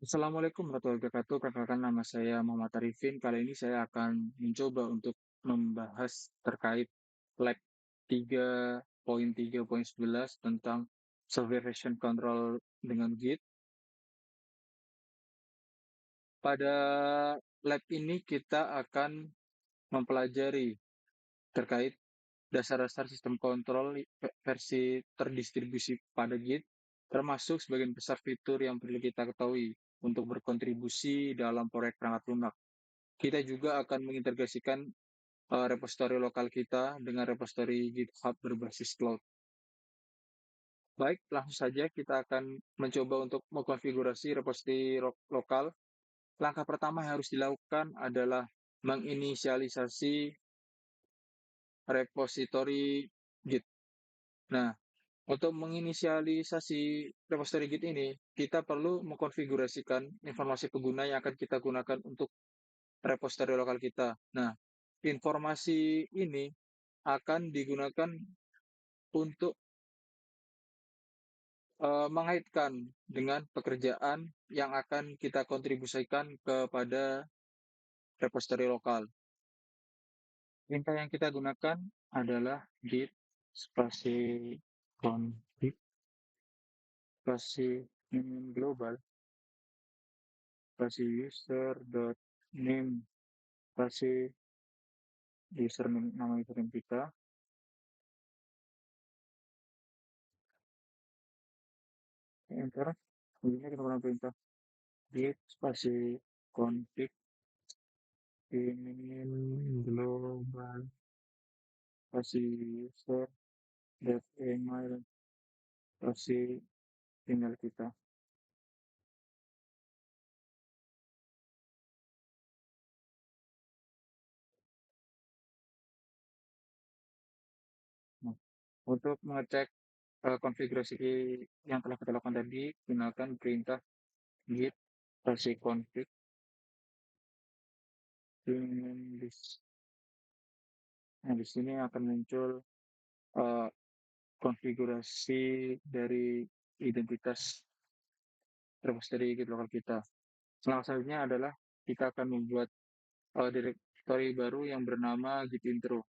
Assalamualaikum warahmatullahi wabarakatuh. Perkenalkan nama saya Muhammad Arifin. Kali ini saya akan mencoba untuk membahas terkait lab 3.3.11 tentang software version control dengan Git. Pada lab ini kita akan mempelajari terkait dasar-dasar sistem kontrol versi terdistribusi pada Git, termasuk sebagian besar fitur yang perlu kita ketahui untuk berkontribusi dalam proyek perangkat lunak. Kita juga akan mengintegrasikan repositori lokal kita dengan repositori GitHub berbasis cloud. Baik, langsung saja kita akan mencoba untuk mengkonfigurasi repositori lokal. Langkah pertama yang harus dilakukan adalah menginisialisasi repositori Git. Nah, untuk menginisialisasi repositori Git ini, kita perlu mengkonfigurasikan informasi pengguna yang akan kita gunakan untuk repositori lokal kita. Nah, informasi ini akan digunakan untuk mengaitkan dengan pekerjaan yang akan kita kontribusikan kepada repositori lokal. Perintah yang kita gunakan adalah git spasi config spasi global spasi user dot name spasi username nama username kita. Enter. Kemudian kita gunakan perintah git spasi config global spasi user dot email spasi email kita. Nah, untuk mengecek konfigurasi yang telah kita lakukan tadi, gunakan perintah git versi config list. Nah, di sini akan muncul uh, konfigurasi dari identitas repository git lokal kita. Selanjutnya adalah kita akan membuat direktori baru yang bernama git intro.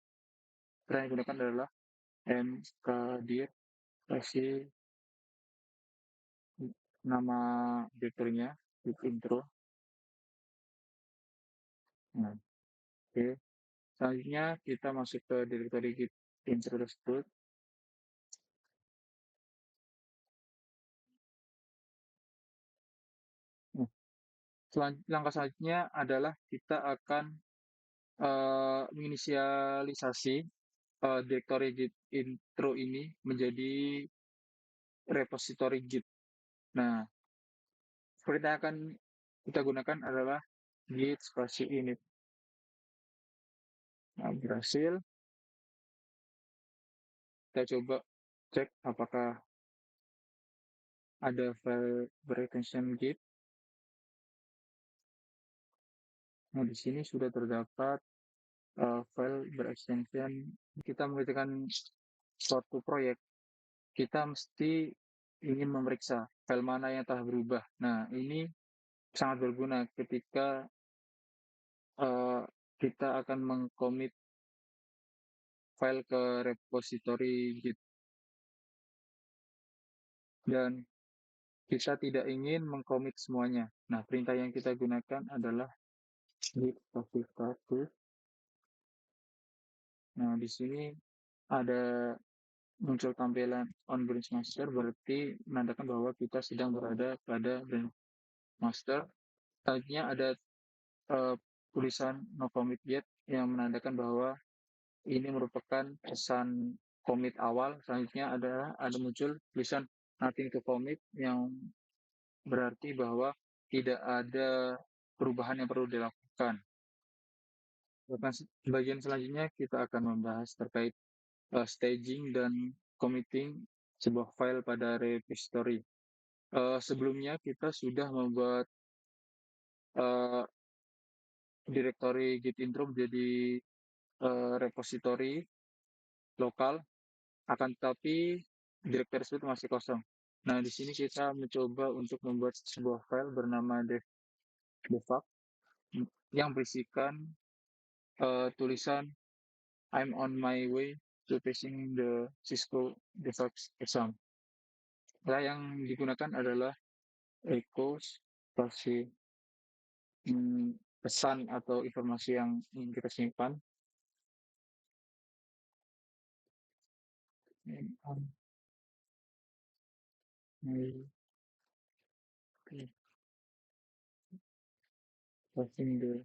Yang digunakan adalah mkdir versi nama direktorinya git intro. Nah, oke. Selanjutnya kita masuk ke direktori git intro tersebut. Nah, langkah selanjutnya adalah kita akan menginisialisasi direktori git intro ini menjadi repositori git. Nah, seperti yang akan kita gunakan adalah git spasi init. Nah, berhasil. Kita coba cek apakah ada file beretention git. Nah, di sini sudah terdapat file berextension. Kita mengerjakan suatu proyek, kita mesti ingin memeriksa file mana yang telah berubah. Nah, ini sangat berguna ketika uh, kita akan mengcommit file ke repository Git dan kita tidak ingin mengcommit semuanya. Nah, perintah yang kita gunakan adalah git status. Nah, di sini ada muncul tampilan on branch master, berarti menandakan bahwa kita sedang berada pada branch master. Selanjutnya ada uh, tulisan no commit yet yang menandakan bahwa ini merupakan pesan commit awal. Selanjutnya ada muncul tulisan nothing to commit yang berarti bahwa tidak ada perubahan yang perlu dilakukan. Bagian selanjutnya kita akan membahas terkait staging dan committing sebuah file pada repository. Sebelumnya kita sudah membuat uh, direktori git intro menjadi repository lokal, akan tetapi direktur tersebut masih kosong. Nah, di sini kita mencoba untuk membuat sebuah file bernama devap yang berisikan tulisan I'm on my way to passing the Cisco DevOps exam. Nah, yang digunakan adalah echo spasi pesan atau informasi yang ingin kita simpan. I'm on my way passing the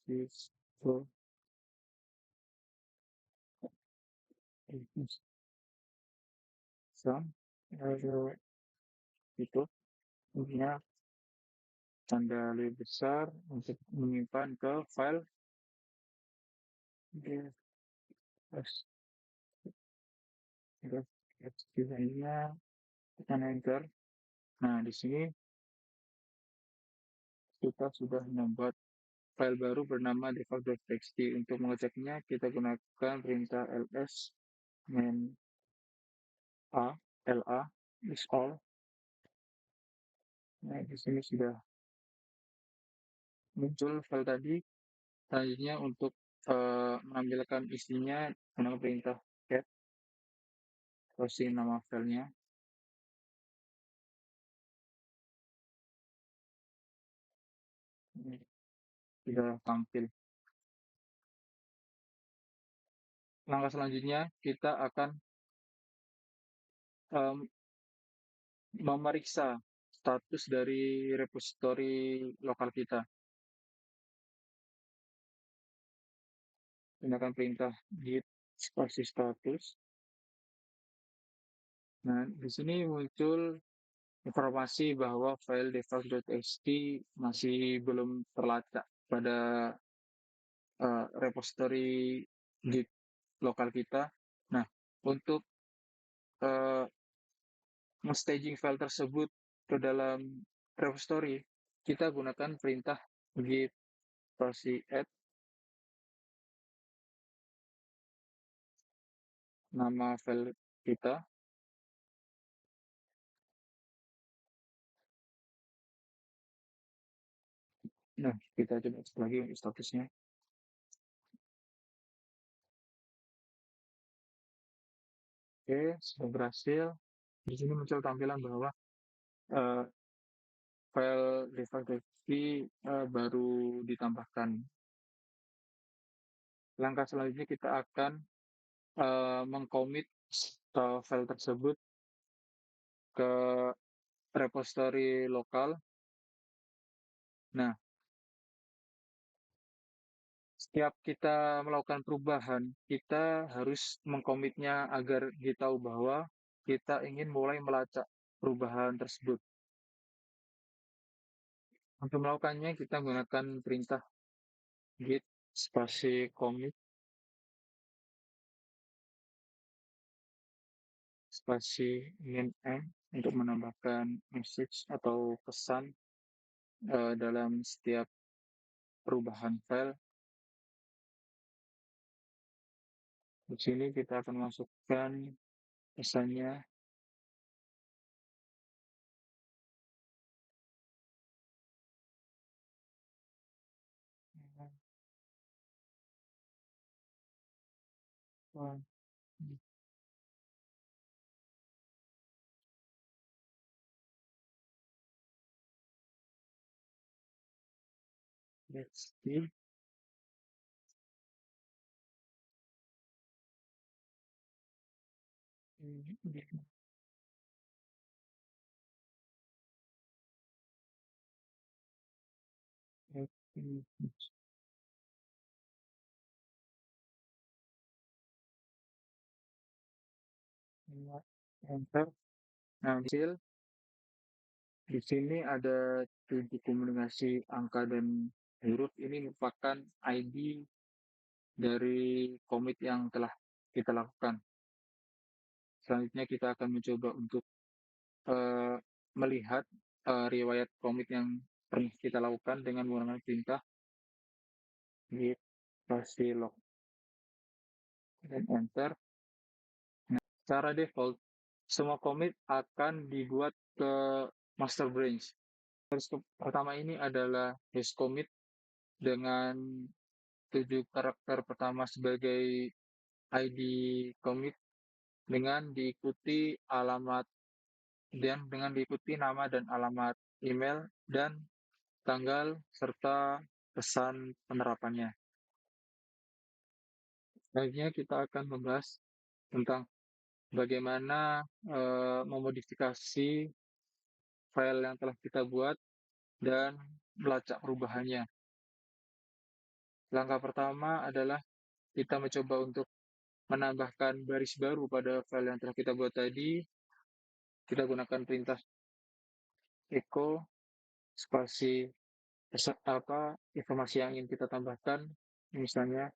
Cisco exam. Lalu itu intinya tanda lebih besar untuk menyimpan ke file desainnya tekan enter. Nah, di sini kita sudah membuat file baru bernama default.txt. Untuk mengeceknya, kita gunakan perintah ls main a la is all. Nah, di sini sudah muncul file tadi. Selanjutnya untuk menampilkan isinya menggunakan perintah get, kasih nama filenya. Ini sudah tampil. Langkah selanjutnya kita akan em, memeriksa status dari repository lokal kita. Gunakan perintah git spasi status. Nah, di sini muncul informasi bahwa file default.txt masih belum terlacak pada repository git lokal kita. Nah, untuk uh, staging file tersebut ke dalam repository, kita gunakan perintah git spasi add nama file kita. Nah, kita coba cek lagi statusnya. Oke, sudah berhasil. Di sini muncul tampilan bahwa uh, file default.txt baru ditambahkan. Langkah selanjutnya kita akan mengcommit file tersebut ke repository lokal. Nah, setiap kita melakukan perubahan, kita harus mengkomitnya agar kita tahu bahwa kita ingin mulai melacak perubahan tersebut. Untuk melakukannya, kita menggunakan perintah git spasi commit spasi min m untuk menambahkan message atau pesan dalam setiap perubahan file. Di sini kita akan masukkan pesannya. Let's see. Enter. Nah, di sini ada 7 kombinasi angka dan huruf. Ini merupakan ID dari komit yang telah kita lakukan. Selanjutnya kita akan mencoba untuk eh, melihat riwayat komit yang pernah kita lakukan dengan menggunakan perintah git kasih log dan enter. Nah, secara default semua commit akan dibuat ke master branch. Pertama ini adalah hash commit dengan 7 karakter pertama sebagai ID commit dengan diikuti alamat dan dengan diikuti nama dan alamat email dan tanggal serta pesan penerapannya. Selanjutnya kita akan membahas tentang bagaimana memodifikasi file yang telah kita buat dan melacak perubahannya. Langkah pertama adalah kita mencoba untuk menambahkan baris baru pada file yang telah kita buat tadi. Kita gunakan perintah echo spasi informasi yang ingin kita tambahkan. Misalnya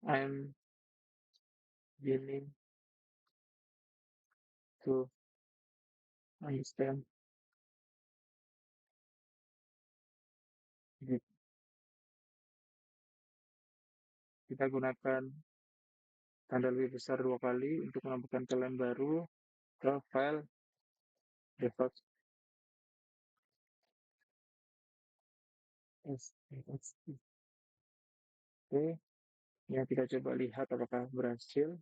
I'm beginning to understand. Kita gunakan tanda lebih besar 2 kali untuk menambahkan kalian baru ke file default. Oke, ya kita coba lihat apakah berhasil.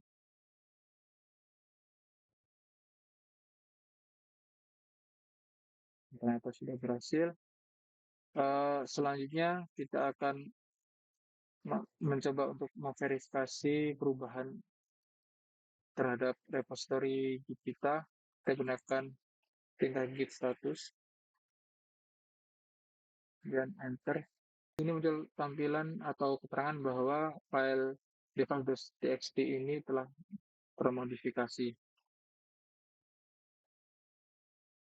Ternyata sudah berhasil. Selanjutnya kita akan mencoba untuk memverifikasi perubahan terhadap repository Git kita. Kita gunakan perintah git status dan enter. Ini muncul tampilan atau keterangan bahwa file default.txt ini telah termodifikasi.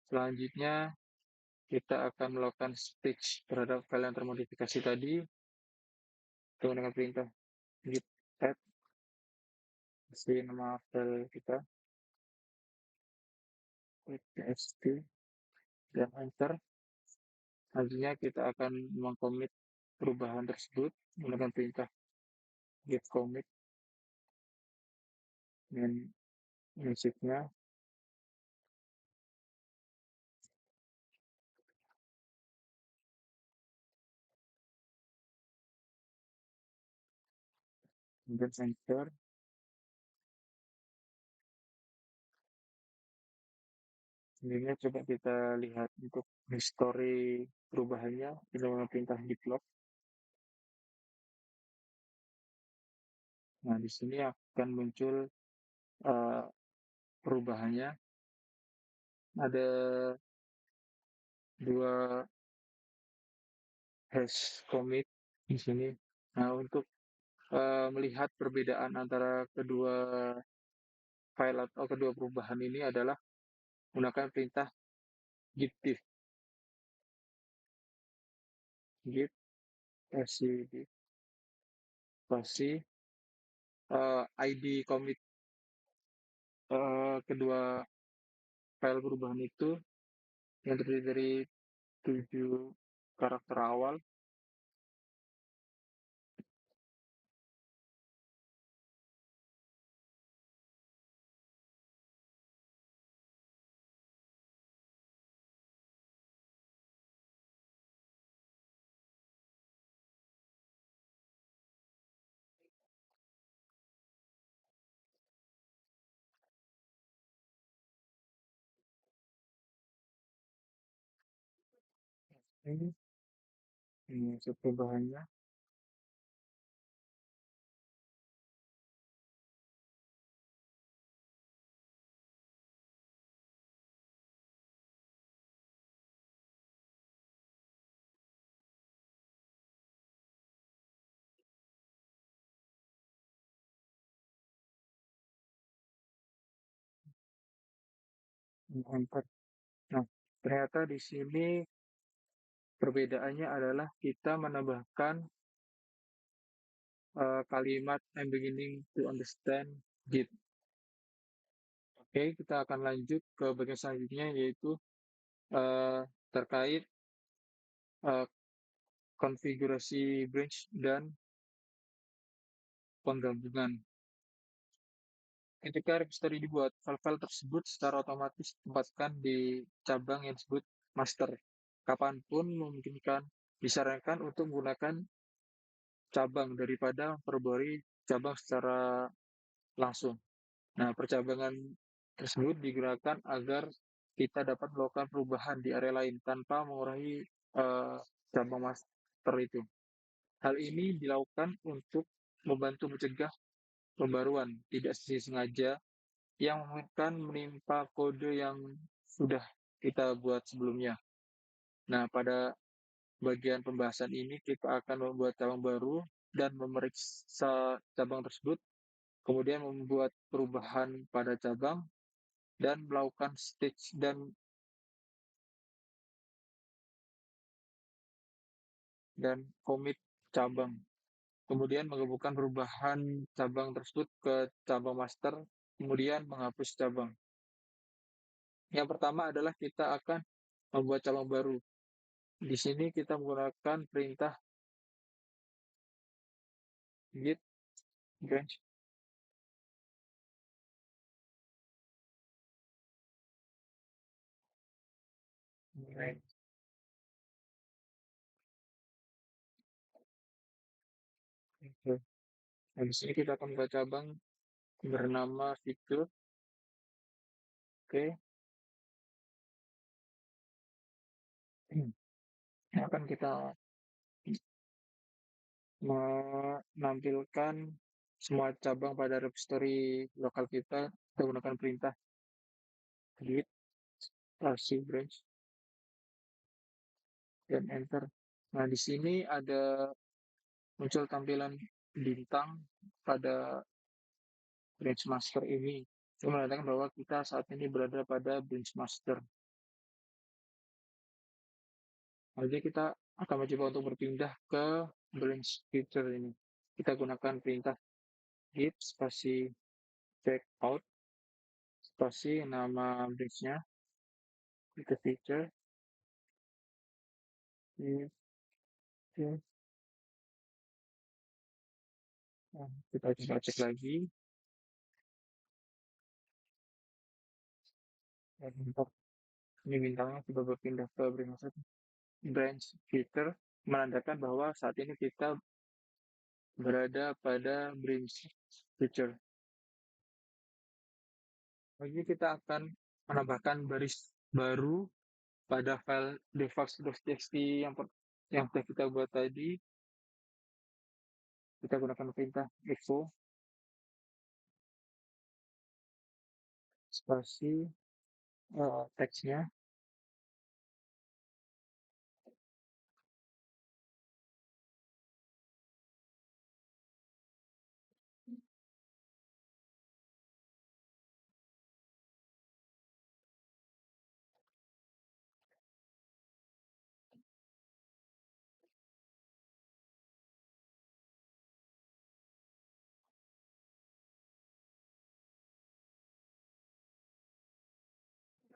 Selanjutnya kita akan melakukan stitch terhadap file yang termodifikasi tadi dengan perintah git add isi nama file kita txt dan enter. Selanjutnya kita akan mengcommit perubahan tersebut menggunakan perintah git commit dan musiknya dan enter. Selanjutnya coba kita lihat untuk history perubahannya dengan perintah git log. Nah, di sini akan muncul uh, perubahannya. Ada 2 hash commit di sini. Nah, untuk melihat perbedaan antara kedua file atau kedua perubahan ini adalah menggunakan perintah git diff. Git spasi ID commit kedua file perubahan itu yang terdiri dari 7 karakter awal. Ini perubahannya. Enter. Nah, ternyata di sini perbedaannya adalah kita menambahkan kalimat I'm beginning to understand Git. Oke, kita akan lanjut ke bagian selanjutnya yaitu uh, terkait uh, konfigurasi branch dan penggabungan. Ketika repository dibuat, file-file tersebut secara otomatis ditempatkan di cabang yang disebut master. Kapanpun memungkinkan, disarankan untuk menggunakan cabang daripada memperbarui cabang secara langsung. Nah, percabangan tersebut digunakan agar kita dapat melakukan perubahan di area lain tanpa mengurangi cabang master itu. Hal ini dilakukan untuk membantu mencegah pembaruan tidak sengaja yang akan menimpa kode yang sudah kita buat sebelumnya. Nah, pada bagian pembahasan ini kita akan membuat cabang baru dan memeriksa cabang tersebut, kemudian membuat perubahan pada cabang dan melakukan stitch dan commit cabang. Kemudian menggabungkan perubahan cabang tersebut ke cabang master, kemudian menghapus cabang. Yang pertama adalah kita akan membuat cabang baru. Di sini kita menggunakan perintah git branch. Oke. Nah, di sini kita akan membuat cabang bernama fitur. Oke. Yang akan kita menampilkan semua cabang pada repository lokal kita menggunakan perintah git branch dan enter. Nah, di sini ada muncul tampilan bintang pada branch master ini. Itu menandakan bahwa kita saat ini berada pada branch master. Jadi kita akan mencoba untuk berpindah ke branch feature ini. Kita gunakan perintah git spasi checkout spasi nama branch-nya itu feature. Nah, kita coba cek lagi. Dan untuk ini bintangnya sudah berpindah ke branch feature, menandakan bahwa saat ini kita berada pada branch feature. Lagi kita akan menambahkan baris baru pada file defaults.txt yang telah kita buat tadi. Kita gunakan perintah echo spasi teksnya.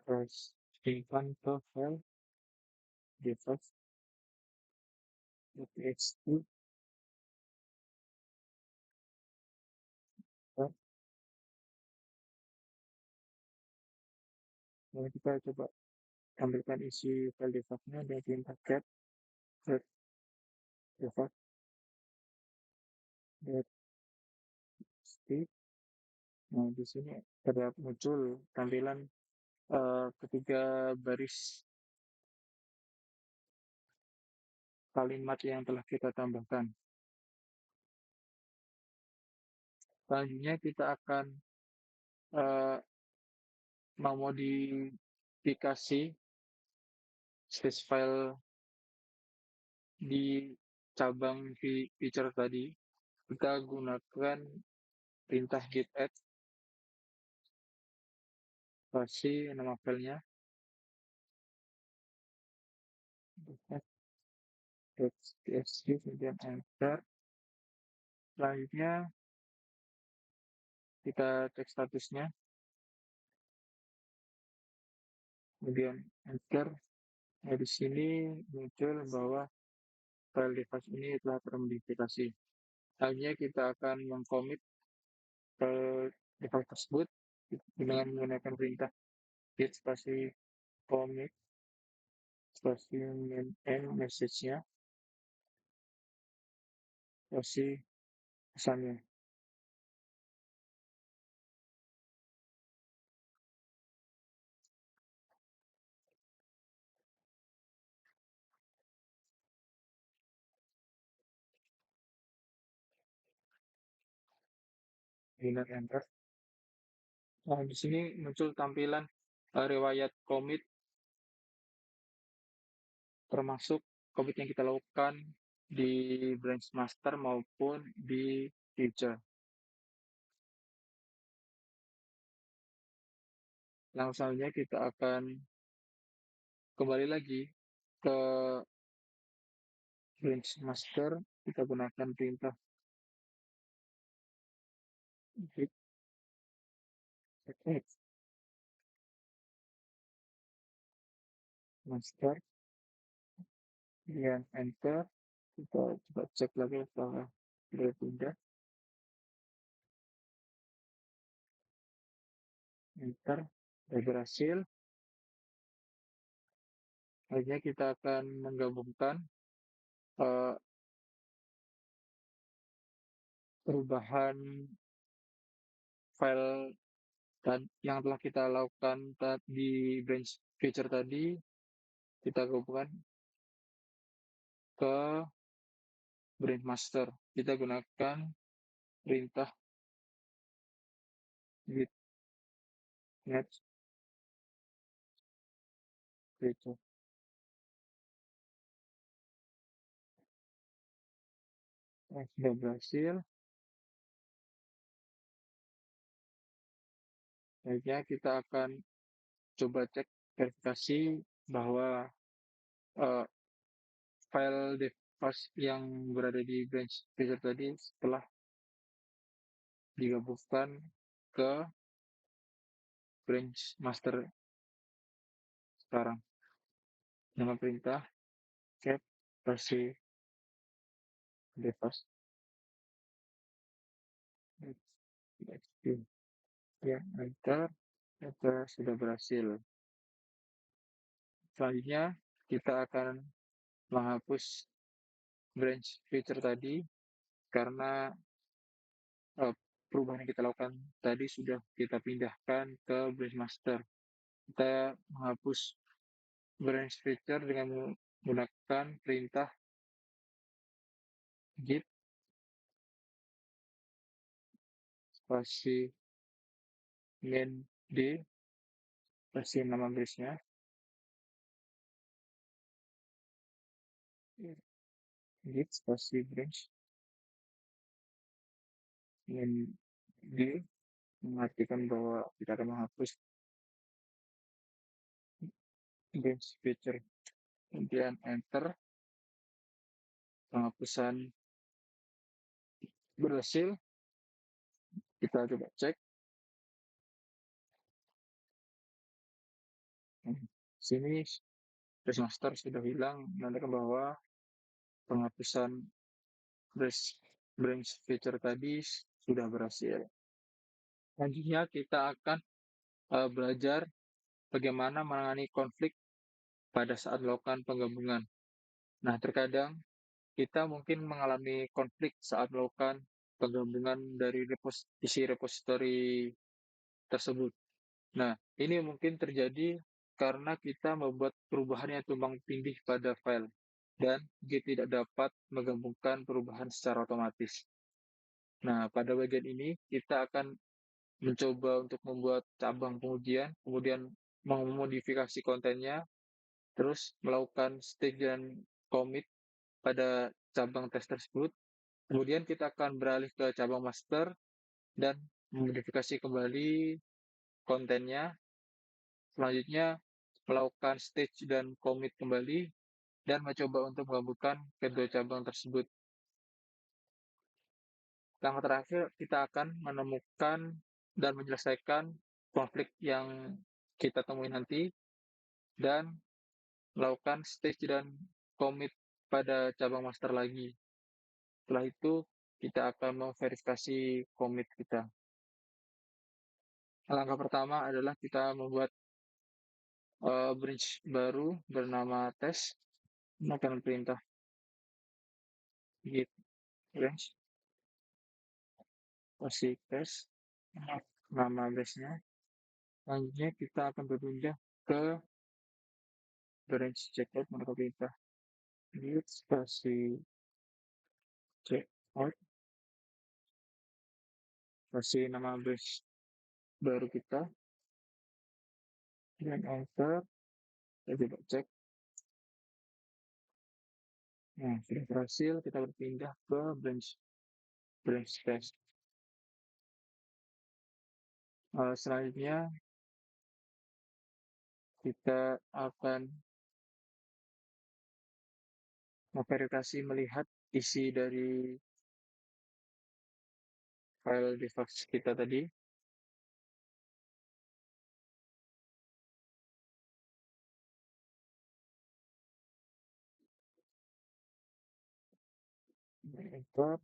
Terus simpan ke file defaults.txt. Lalu kita coba tampilkan isi file defaults-nya dan perintah cat default.txt. Nah, di sini terdapat muncul tampilan ketiga baris kalimat yang telah kita tambahkan. Selanjutnya kita akan uh, memodifikasi space file di cabang feature tadi. Kita gunakan perintah git add spasi nama filenya txt kemudian enter. Selanjutnya kita cek statusnya kemudian enter. Nah, di sini muncul bahwa file device ini telah termodifikasi. Hanya kita akan mengcommit ke device tersebut dengan menggunakan perintah get spasi commit spasi main end message-nya spasi pesannya. Ingat enter. Nah, di sini muncul tampilan riwayat commit termasuk commit yang kita lakukan di branch master maupun di feature. Langsung saja kita akan kembali lagi ke branch master, kita gunakan perintah git set master, kemudian enter. Kita coba cek lagi apakah sudah pindah, enter, sudah berhasil. Akhirnya kita akan menggabungkan eh, perubahan file yang telah kita lakukan di branch feature tadi, kita gabungkan ke branch master. Kita gunakan perintah git net feature. Nah, sudah berhasil. Akhirnya kita akan coba cek verifikasi bahwa eh, file device yang berada di branch feature tadi setelah digabungkan ke branch master sekarang dengan perintah cat versi device. Ya, enter. Enter sudah berhasil. Selanjutnya kita akan menghapus branch feature tadi karena eh, perubahan yang kita lakukan tadi sudah kita pindahkan ke branch master. Kita menghapus branch feature dengan menggunakan perintah git spasi main d spasi nama branchnya git spasi branch main d mengartikan bahwa kita akan menghapus branch feature, kemudian enter. Penghapusan berhasil. Kita coba cek. Sini Trace Master sudah hilang, menandakan bahwa penghapusan branch feature tadi sudah berhasil. Selanjutnya kita akan belajar bagaimana menangani konflik pada saat melakukan penggabungan. Nah, terkadang kita mungkin mengalami konflik saat melakukan penggabungan dari isi repository tersebut. Nah, ini mungkin terjadi karena kita membuat perubahan yang tumbang tindih pada file dan Git tidak dapat menggabungkan perubahan secara otomatis. Nah, pada bagian ini kita akan mencoba untuk membuat cabang pengujian, kemudian memodifikasi kontennya, terus melakukan stage dan commit pada cabang tes tersebut. Kemudian kita akan beralih ke cabang master dan memodifikasi kembali kontennya. Selanjutnya, melakukan stage dan commit kembali dan mencoba untuk menggabungkan kedua cabang tersebut. Yang terakhir, kita akan menemukan dan menyelesaikan konflik yang kita temui nanti dan melakukan stage dan commit pada cabang master lagi. Setelah itu, kita akan memverifikasi commit kita. Langkah pertama adalah kita membuat branch baru bernama tes, menggunakan perintah git branch, kasih tes, nama branchnya. Selanjutnya kita akan berpindah ke branch checkout menggunakan perintah git kasih checkout, kasih nama branch baru kita, dan enter. Kita coba cek. Nah, sudah berhasil. Kita berpindah ke branch test. Selanjutnya kita akan memverifikasi melihat isi dari file device kita tadi. Enter.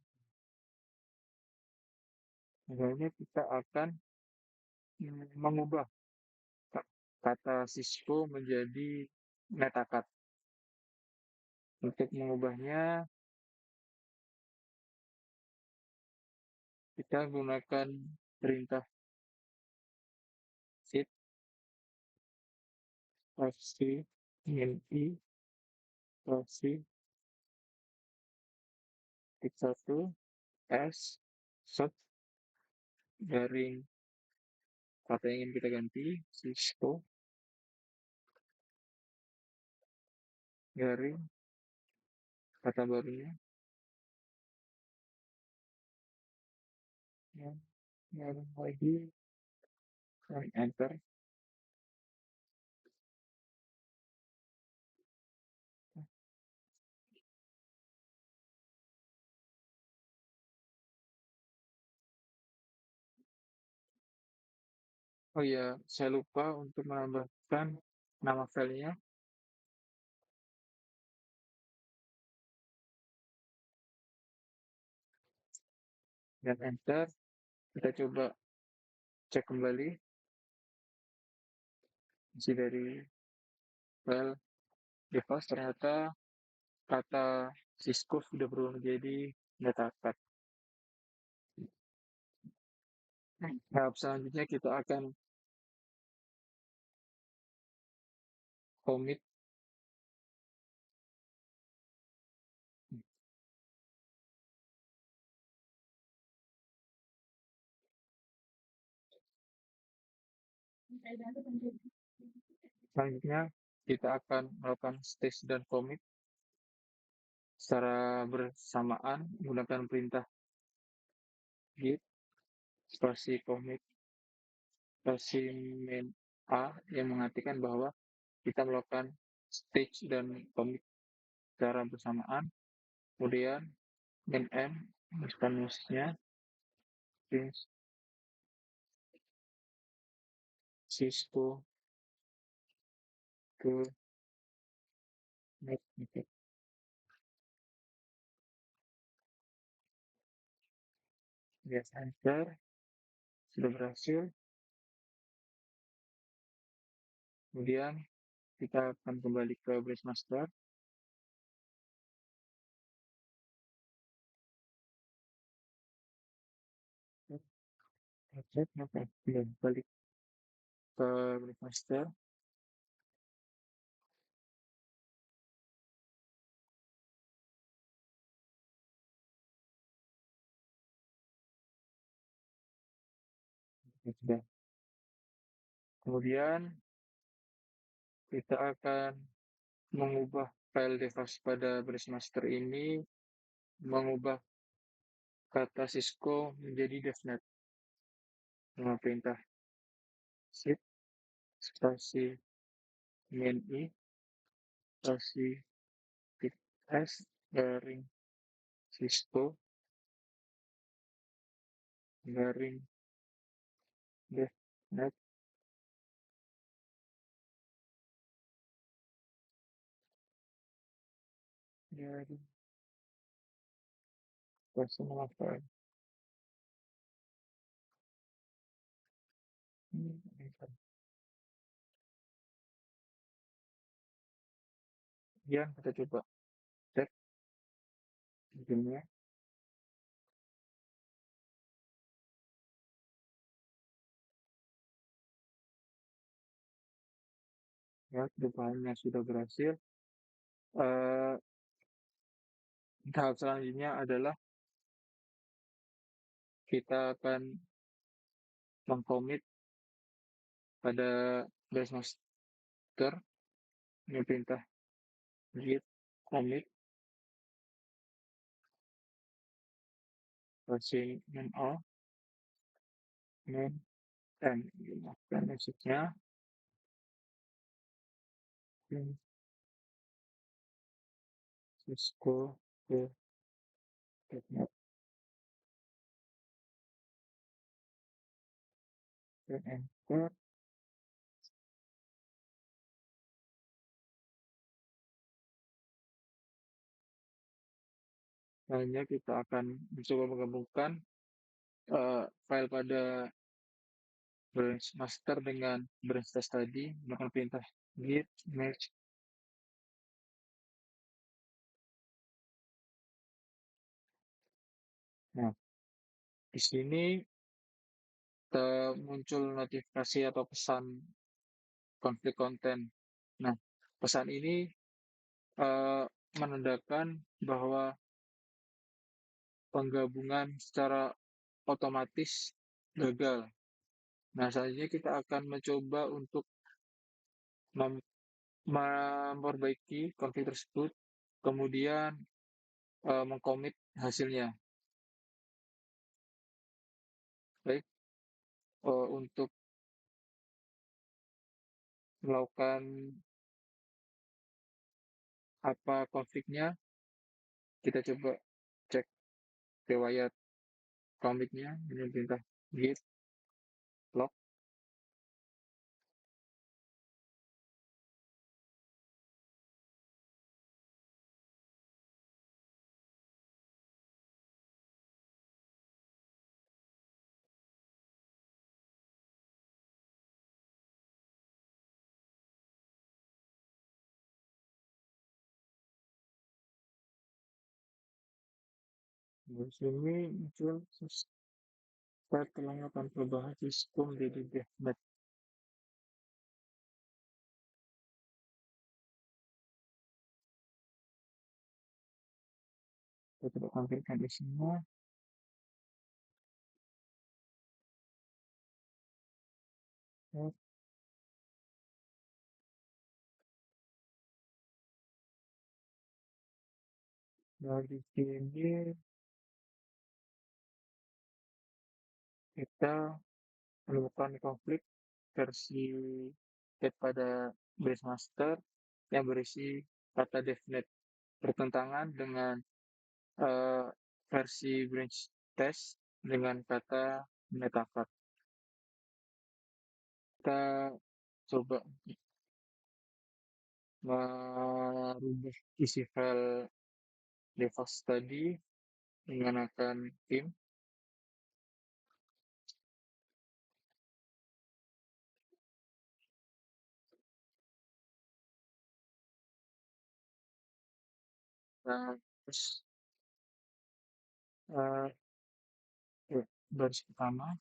Selanjutnya kita akan mengubah kata Cisco menjadi metacad. Untuk mengubahnya, kita gunakan perintah sit versi ini versi tik 1 s set garing kata yang ingin kita ganti Cisco garing kata barunya ya, garing lagi dan enter. Oh ya, saya lupa untuk menambahkan nama filenya dan enter. Kita coba cek kembali isi dari file device. Ternyata kata Cisco sudah berubah menjadi metacad. Tahap selanjutnya kita akan commit. Selanjutnya kita akan melakukan stage dan commit secara bersamaan menggunakan perintah git spasi commit spasi main a yang mengartikan bahwa kita melakukan stage dan commit secara bersamaan. Kemudian main m masukkan musisnya print Cisco ke net. Lihat enter, sudah berhasil. Kemudian kita akan kembali ke base master. Cek, balik ke base master. Sudah. Kemudian kita akan mengubah file device pada base master ini, mengubah kata Cisco menjadi devnet dengan perintah shift spasi main i spasi tik s garing Cisco garing devnet garing spasi nama file. Kemudian kita coba cek ujungnya ya, perubahannya sudah berhasil. Eh, Tahap selanjutnya adalah kita akan mengkomit pada base master. Ini perintah git commit versi main all main n, dan maksudnya Cisco ke .NET dan enter. Selanjutnya kita akan mencoba menggabungkan file pada branch master dengan branch test tadi menggunakan perintah git merge. Nah, di sini muncul notifikasi atau pesan konflik konten. Nah, pesan ini eh, menandakan bahwa penggabungan secara otomatis gagal. Nah, selanjutnya kita akan mencoba untuk mem- memperbaiki konflik tersebut, kemudian mengkomit hasilnya. Baik, untuk melakukan apa konfliknya, kita coba cek riwayat komiknya dengan perintah git log. Di sini muncul saya telah melakukan perubahan sistem di DevNet. Saya coba tampilkan isinya. Ya, dari sini kita menemukan konflik versi get pada base master yang berisi kata devnet bertentangan dengan eh, versi branch test dengan kata metaphor. Kita coba merubah isi file default tadi menggunakan tim. Nah, terus eh, baris pertama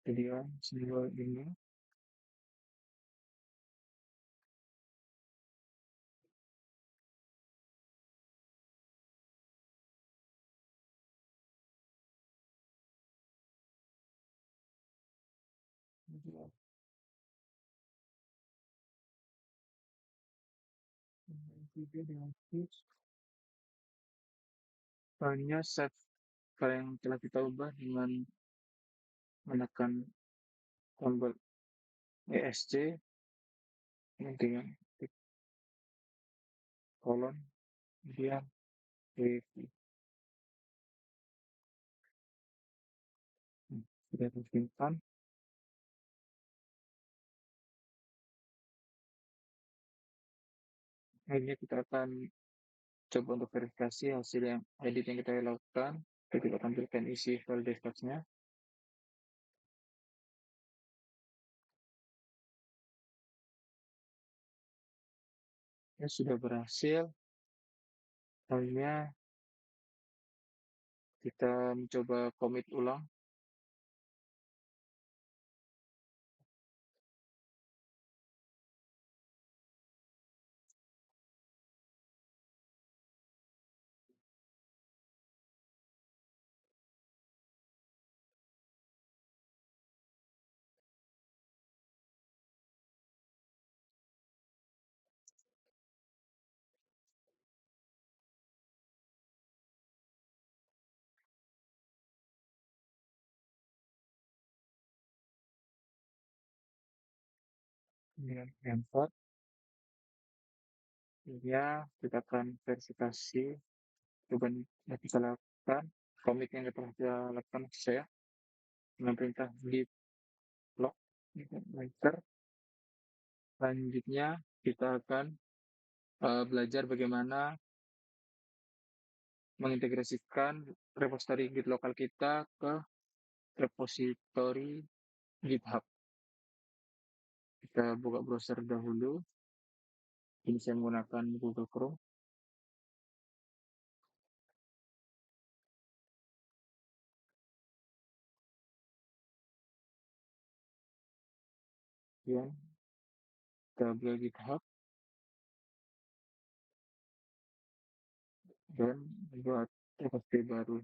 video simbol ini, kemudian video dengan tips hanya save file yang telah kita ubah dengan menekan tombol ESC dengan klik kolon kemudian review. Sudah tersimpan. Akhirnya kita akan coba untuk verifikasi hasil yang edit yang kita lakukan. Kita tampilkan isi file desktopnya. Ya, sudah berhasil. Akhirnya kita mencoba komit ulang. Kemudian enter. Ya, kita akan verifikasi perubahan yang kita lakukan. Komit yang kita lakukan saya dengan perintah git log enter. Selanjutnya kita akan belajar bagaimana mengintegrasikan repository Git lokal kita ke repository GitHub. Kita buka browser dahulu. Ini saya menggunakan Google Chrome. Ya, kita buka GitHub dan buat repository baru.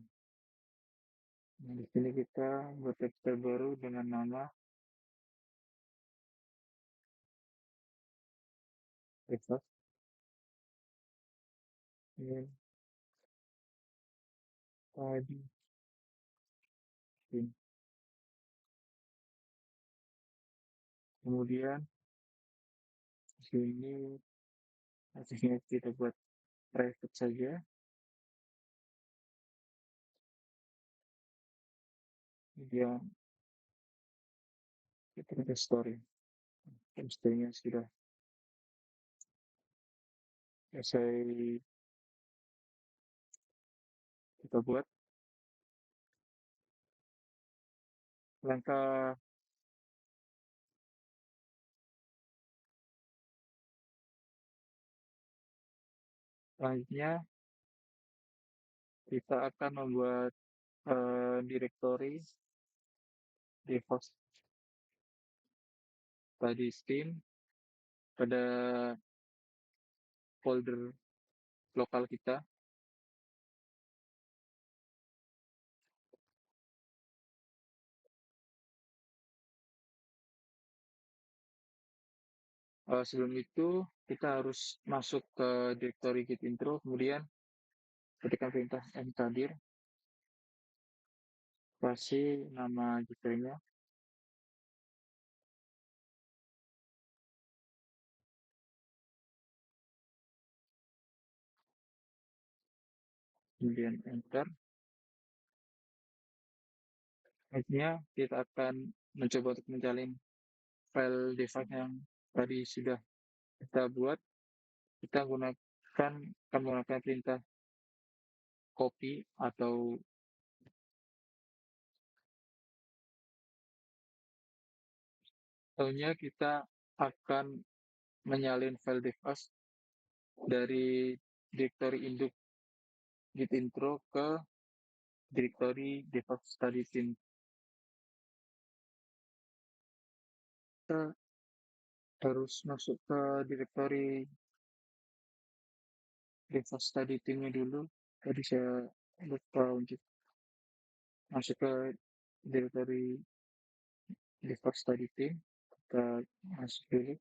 Nah, di sini kita buat repository baru dengan nama repository. Tadi kemudian di sini hasilnya kita buat private saja. Kemudian kita ke story. Story-nya sudah selesai kita buat. Langkah selanjutnya kita akan membuat directory di host tadi Steam pada folder lokal kita. Sebelum itu kita harus masuk ke directory git intro, kemudian ketika perintah mkdir, kasih nama directory-nya, kemudian enter. Akhirnya kita akan mencoba untuk mencalin file device yang tadi sudah kita buat. Kita akan menggunakan perintah copy atau tahunya kita akan menyalin file device dari directory induk git intro ke directory device study team. Kita harus masuk ke directory device study team-nya dulu. Tadi saya lupa untuk masuk ke directory device study team. Kita masuk dulu.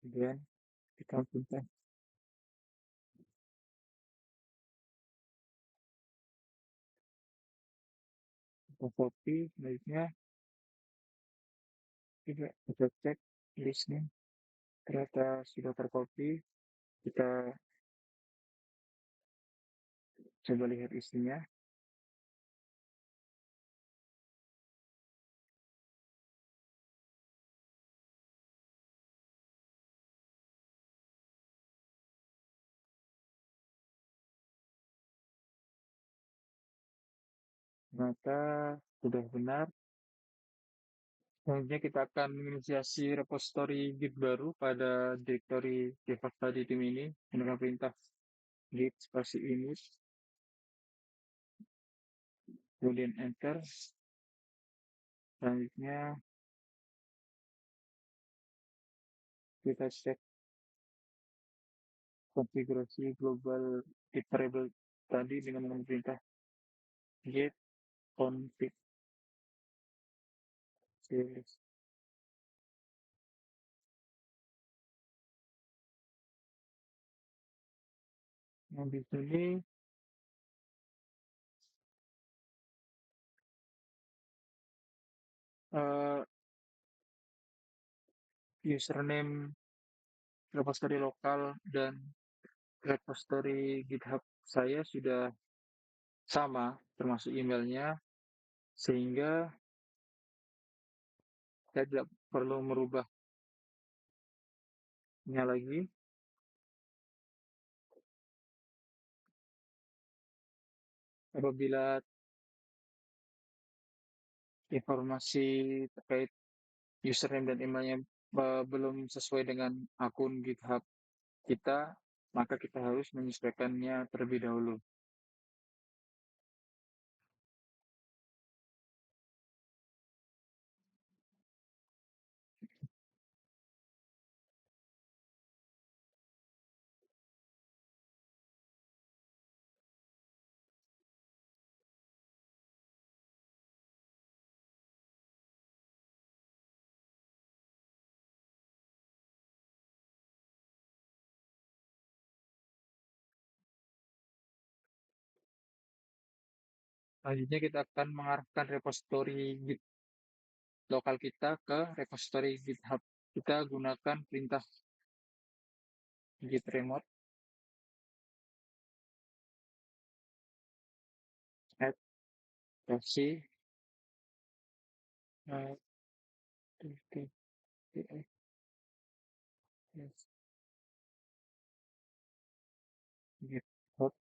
Kemudian kita pindah, kita copy, selanjutnya kita cek listnya. Ternyata sudah tercopy. Kita coba lihat isinya. Ternyata sudah benar. Selanjutnya kita akan menginisiasi repository Git baru pada directory default tadi tim ini menggunakan perintah git spasi init, kemudian enter. Selanjutnya kita cek konfigurasi global Git variable tadi dengan menggunakan perintah git config. Yang di sini eh, username repository lokal dan repository GitHub saya sudah sama, termasuk emailnya, sehingga saya tidak perlu merubahnya lagi. Apabila informasi terkait username dan emailnya belum sesuai dengan akun GitHub kita, maka kita harus menyesuaikannya terlebih dahulu. Selanjutnya kita akan mengarahkan repository Git lokal kita ke repository GitHub. Kita gunakan perintah git remote add versi GitHub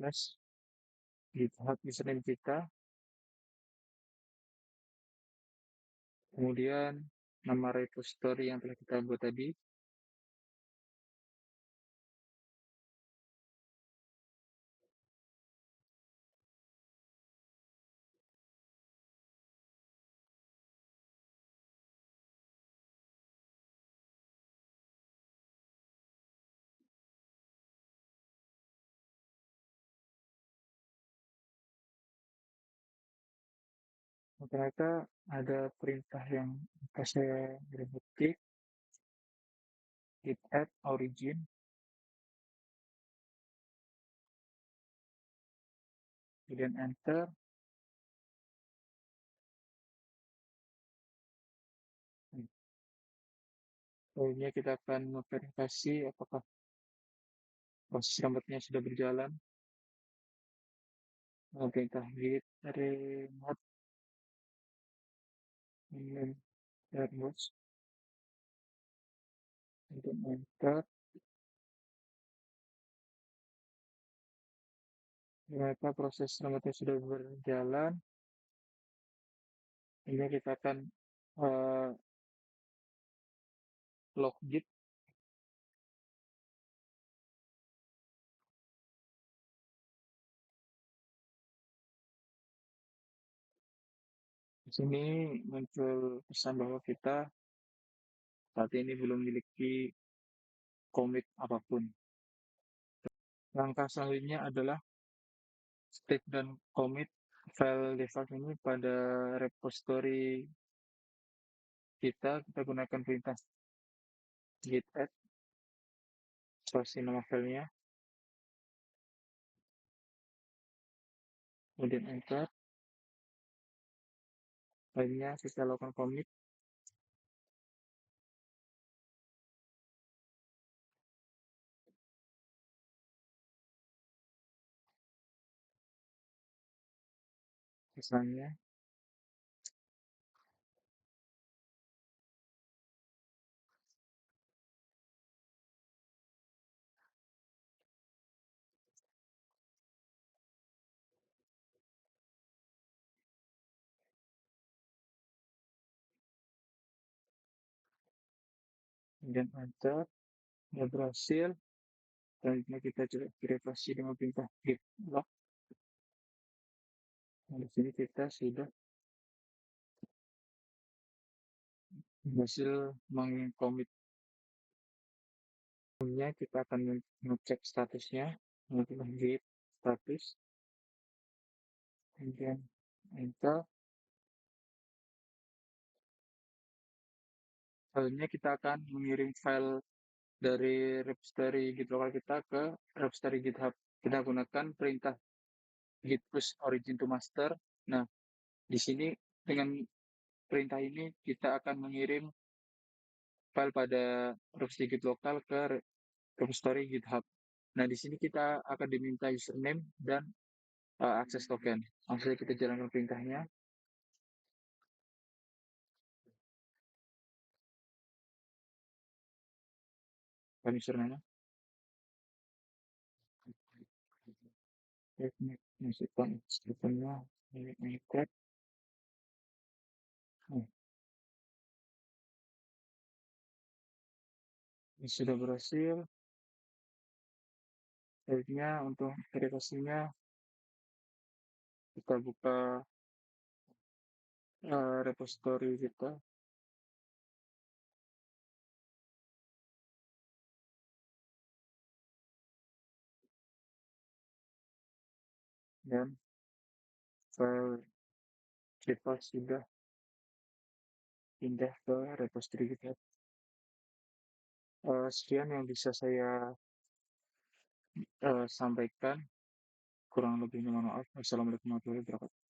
plus GitHub username kita, kemudian nama repository yang telah kita buat tadi. Ternyata ada perintah yang saya ketik, git add origin, kemudian enter. Selanjutnya kita akan memverifikasi apakah proses gambarnya sudah berjalan. Perintah git remote terus untuk enter. Ternyata proses gambarnya sudah berjalan. Ini kita akan uh, log git. Di sini muncul pesan bahwa kita saat ini belum memiliki commit apapun. Langkah selanjutnya adalah state dan commit file default ini pada repository kita gunakan perintah git add spasi nama filenya, kemudian enter. Lainnya kita lakukan commit. Misalnya kemudian enter, ya berhasil. Selanjutnya kita coba verifikasi dengan perintah git log. Nah, di sini kita sudah berhasil mengcommit. Kemudian kita akan mengecek statusnya, menggunakan git status, kemudian enter. Selanjutnya kita akan mengirim file dari repository Git lokal kita ke repository GitHub. Kita gunakan perintah git push origin to master. Nah, di sini dengan perintah ini kita akan mengirim file pada repository Git lokal ke repository GitHub. Nah, di sini kita akan diminta username dan akses token. Langsung saja kita jalankan perintahnya. Dan username. Masukkan tokennya. Ini sudah berhasil. Selanjutnya untuk verifikasinya kita buka repository kita dan file kita sudah pindah ke repository kita. Sekian yang bisa saya sampaikan. Kurang lebihnya mohon maaf. Wassalamualaikum warahmatullahi wabarakatuh.